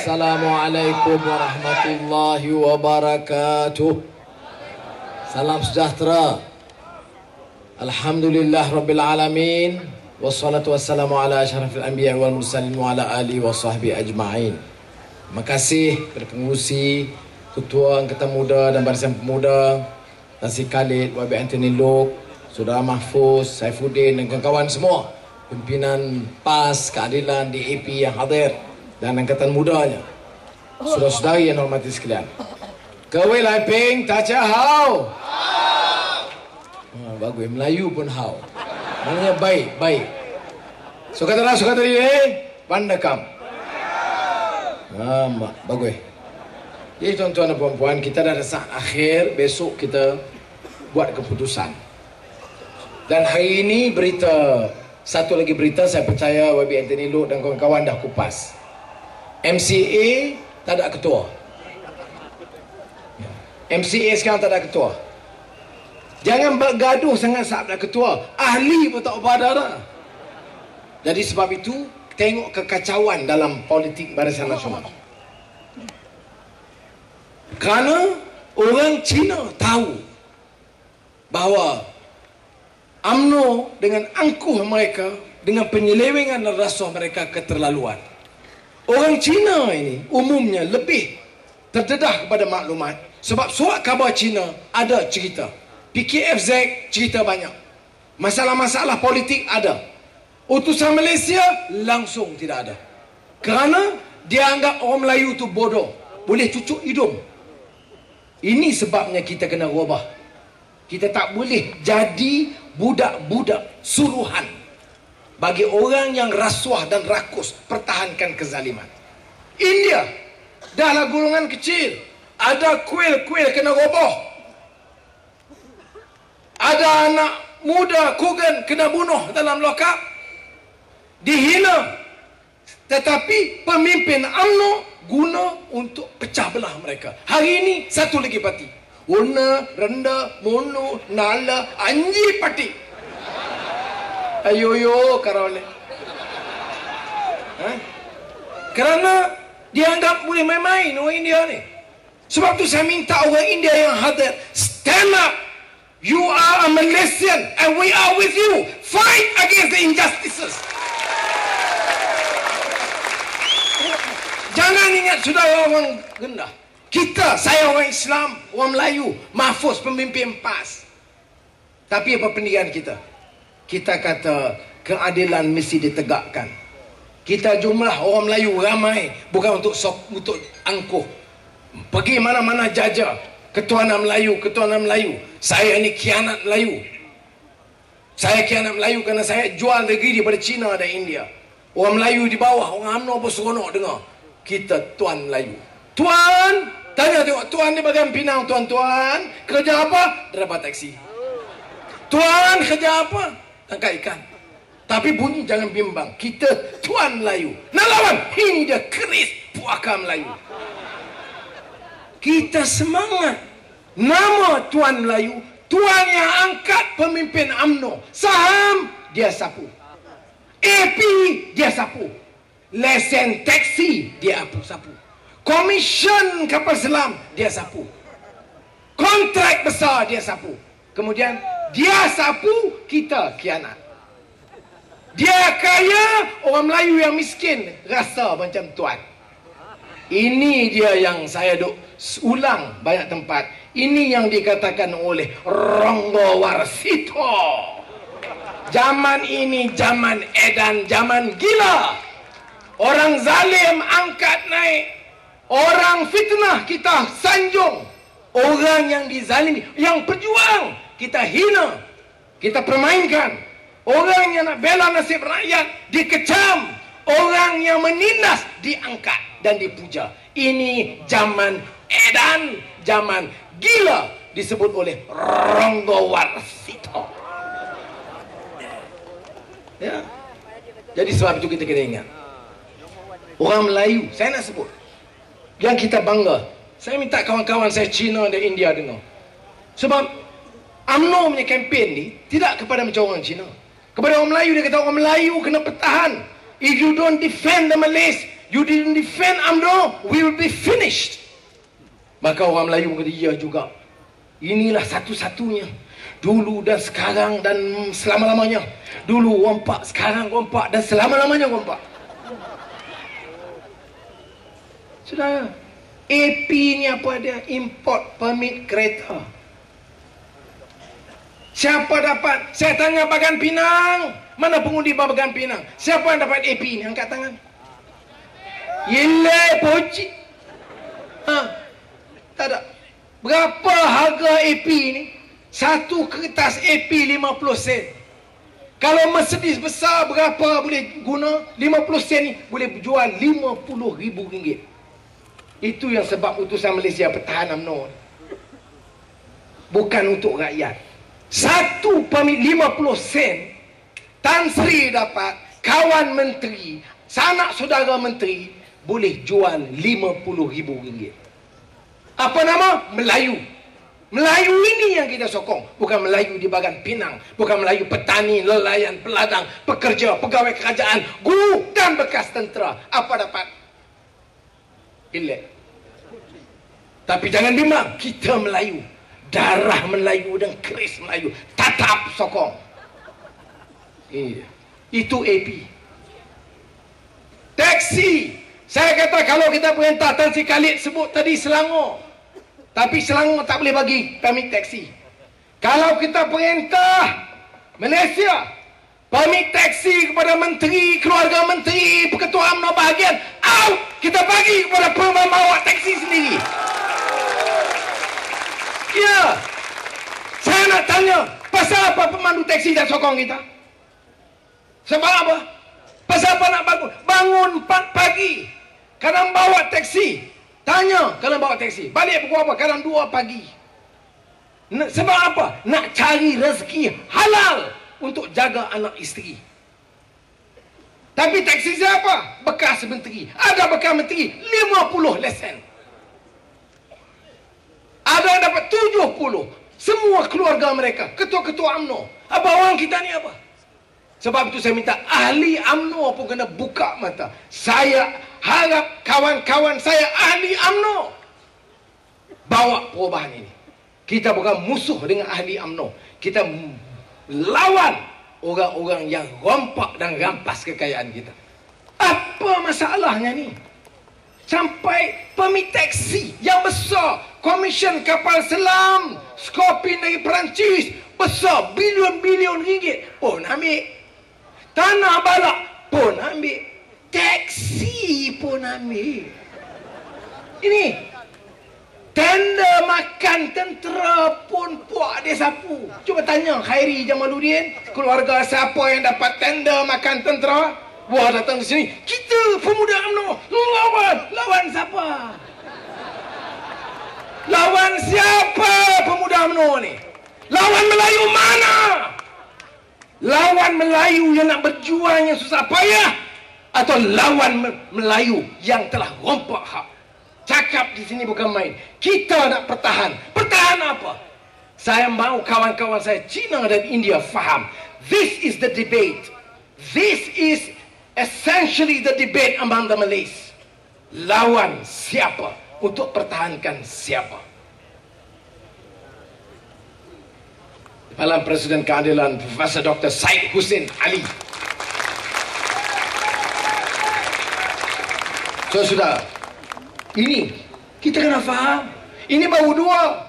Assalamualaikum warahmatullahi wabarakatuh. Salam sejahtera. Alhamdulillah Rabbil Alamin. Wassalatu wassalamu ala asyrafil anbiya wal mursalin wa ala alihi wa sahbihi ajma'in. Terima kasih kepada pengurusi, Ketua Angkatan Muda dan Barisan Pemuda, Tan Khalid, YB Anthony Loke, Saudara Mahfuz, Saifuddin dan kawan-kawan semua, pimpinan PAS, Keadilan, DAP yang hadir dan angkatan mudanya, saudara-saudari yang hormati sekalian. Kewe Lai Ping, Tacha Hao. Bagus, Melayu pun hao. Maknanya baik, baik. Saudara-saudari pandakam. Bagus. Jadi tuan-tuan dan puan-puan, kita dah ada saat akhir, besok kita buat keputusan. Dan hari ini berita, satu lagi berita saya percaya YB Anthony Loke dan kawan-kawan dah kupas. MCA tak ada ketua. MCA sekarang tak ada ketua. Jangan bergaduh sangat saat ada ketua. Ahli pun tak apa dah. Jadi sebab itu, tengok kekacauan dalam politik Barisan Nasional. Kerana orang Cina tahu bahawa UMNO dengan angkuh mereka, dengan penyelewengan dan rasuah mereka keterlaluan. Orang Cina ini umumnya lebih terdedah kepada maklumat sebab surat khabar Cina ada cerita. PKFZ cerita banyak. Masalah-masalah politik ada. Utusan Malaysia langsung tidak ada. Kerana dia anggap orang Melayu tu bodoh, boleh cucuk hidung. Ini sebabnya kita kena ubah. Kita tak boleh jadi budak-budak suruhan bagi orang yang rasuah dan rakus pertahankan kezaliman. India dahlah golongan kecil, ada kuil-kuil kena roboh, ada anak muda Kogan kena bunuh dalam lokap, dihina, tetapi pemimpin UMNO guna untuk pecah belah mereka. Hari ini satu lagi parti, Una, Renda, Mono, Nala, Anji parti. Ayo karole. Kerana dia anggap boleh main-main orang India ni. Sebab tu saya minta orang India yang hadir, stand up. You are a Malaysian and we are with you. Fight against the injustices. Jangan ingat saudara orang rendah. Kita, saya orang Islam, orang Melayu, Mahfuz pemimpin PAS. Tapi apa pendidikan kita? Kita kata keadilan mesti ditegakkan. Kita jumlah orang Melayu ramai, bukan untuk angkuh. Pergi mana-mana jajah, ketuanan Melayu, ketuanan Melayu. Saya ini khianat Melayu. Saya khianat Melayu kerana saya jual negeri daripada Cina dan India. Orang Melayu di bawah, orang UMNO pun seronok dengar. Kita tuan Melayu. Tuan, tanya tengok, tuan di bagian Pinang, tuan-tuan, kerja apa? Driver taksi. Tuan, kerja apa? Tangkap ikan. Tapi bunyi jangan bimbang. Kita tuan Melayu. Nak lawan? Ini dia keris puaka Melayu. Kita semangat. Nama tuan Melayu, tuan yang angkat pemimpin UMNO. Saham, dia sapu. AP, dia sapu. Lesen taksi, dia sapu. Komisen kapal selam, dia sapu. Kontrak besar, dia sapu. Kemudian dia sapu, kita khianat. Dia kaya, orang Melayu yang miskin rasa macam tuan. Ini dia yang saya duk ulang banyak tempat. Ini yang dikatakan oleh Ronggo Warsito. Zaman ini zaman edan, zaman gila. Orang zalim angkat naik. Orang fitnah kita sanjung. Orang yang dizalimi, yang berjuang, kita hina, kita permainkan. Orang yang nak bela nasib rakyat dikecam. Orang yang menindas diangkat dan dipuja. Ini zaman edan, zaman gila, disebut oleh Ronggo Warsito. Ya. Jadi sebab itu kita kena ingat, orang Melayu, saya nak sebut, yang kita bangga. Saya minta kawan-kawan saya Cina dan India dengar. Sebab UMNO punya kempen ni tidak kepada macam orang Cina. Kepada orang Melayu, dia kata orang Melayu kena bertahan. If you don't defend the Malays, You didn't defend UMNO, we will be finished. Maka orang Melayu kata, ya juga. Inilah satu-satunya. Dulu dan sekarang dan selama-lamanya. Dulu rompak, sekarang rompak dan selama-lamanya rompak. Saudara, AP ni apa dia? Import permit kereta. Siapa dapat? Saya tanya Bagan Pinang. Mana pengundi Bagan Pinang? Siapa yang dapat AP ni? Angkat tangan. Yelah, poci. Tak ada. Berapa harga AP ni? Satu kertas AP 50 sen. Kalau Mercedes besar berapa boleh guna? 50 sen ni boleh jual RM50,000. Itu yang sebab utusan Malaysia pertahan UMNO. Bukan untuk rakyat. Satu permit 50 sen. Tan Sri dapat, kawan menteri, sanak saudara menteri boleh jual RM50,000. Apa nama? Melayu. Melayu ini yang kita sokong. Bukan Melayu di Bagan Pinang. Bukan Melayu petani, nelayan, peladang, pekerja, pegawai kerajaan, guru dan bekas tentera. Apa dapat? Elek. Tapi jangan bimbang, kita Melayu. Darah Melayu dan keris Melayu. Tetap sokong. Itu AP. Taksi. Saya kata kalau kita perintah Tan Sri Khalid sebut tadi Selangor. Tapi Selangor tak boleh bagi permit taksi. Kalau kita perintah Malaysia permit taksi kepada menteri, keluarga menteri, ketua UMNO bahagian, out! Kita bagi kepada pembawa taksi sendiri. Ya. Saya nak tanya, pasal apa pemandu taksi dah sokong kita? Sebab apa? Pasal apa nak bangun 4 pagi? Kadang bawa taksi. Tanya kalau bawa taksi. Balik pukul apa? Kadang 2 pagi. Sebab apa? Nak cari rezeki halal untuk jaga anak isteri. Tapi taksi siapa? Bekas menteri. Ada bekas menteri 50 lesen. Ada yang dapat 70. Semua keluarga mereka. Ketua-ketua UMNO. Apa orang kita ni apa? Sebab itu saya minta ahli UMNO pun kena buka mata. Saya harap kawan-kawan saya ahli UMNO bawa perubahan ini. Kita bukan musuh dengan ahli UMNO. Kita lawan orang-orang yang rompak dan rampas kekayaan kita. Apa masalahnya ni? Sampai permit taksi yang besar, komisen kapal selam, Skopin dari Perancis, besar, bilion-bilion ringgit pun ambil. Tanah balak pun ambil. Taksi pun ambil. Ini tender makan tentera pun puak dia sapu. Cuba tanya Khairi Jamaluddin, keluarga siapa yang dapat tender makan tentera? Wah, datang ke sini. Kita pemuda UMNO lawan siapa? Lawan siapa pemuda UMNO ni? Lawan Melayu mana? Lawan Melayu yang nak berjuang yang susah payah, atau lawan Melayu yang telah rompak hak? Cakap di sini bukan main. Kita nak pertahan. Pertahan apa? Saya mahu kawan-kawan saya Cina dan India faham. This is the debate. This is essentially the debate among the Malays. Lawan siapa untuk pertahankan siapa? Kepala Presiden Keadilan Profesor Dr. Syed Hussein Ali. So, sudah. Ini kita kena faham. Ini baru 2.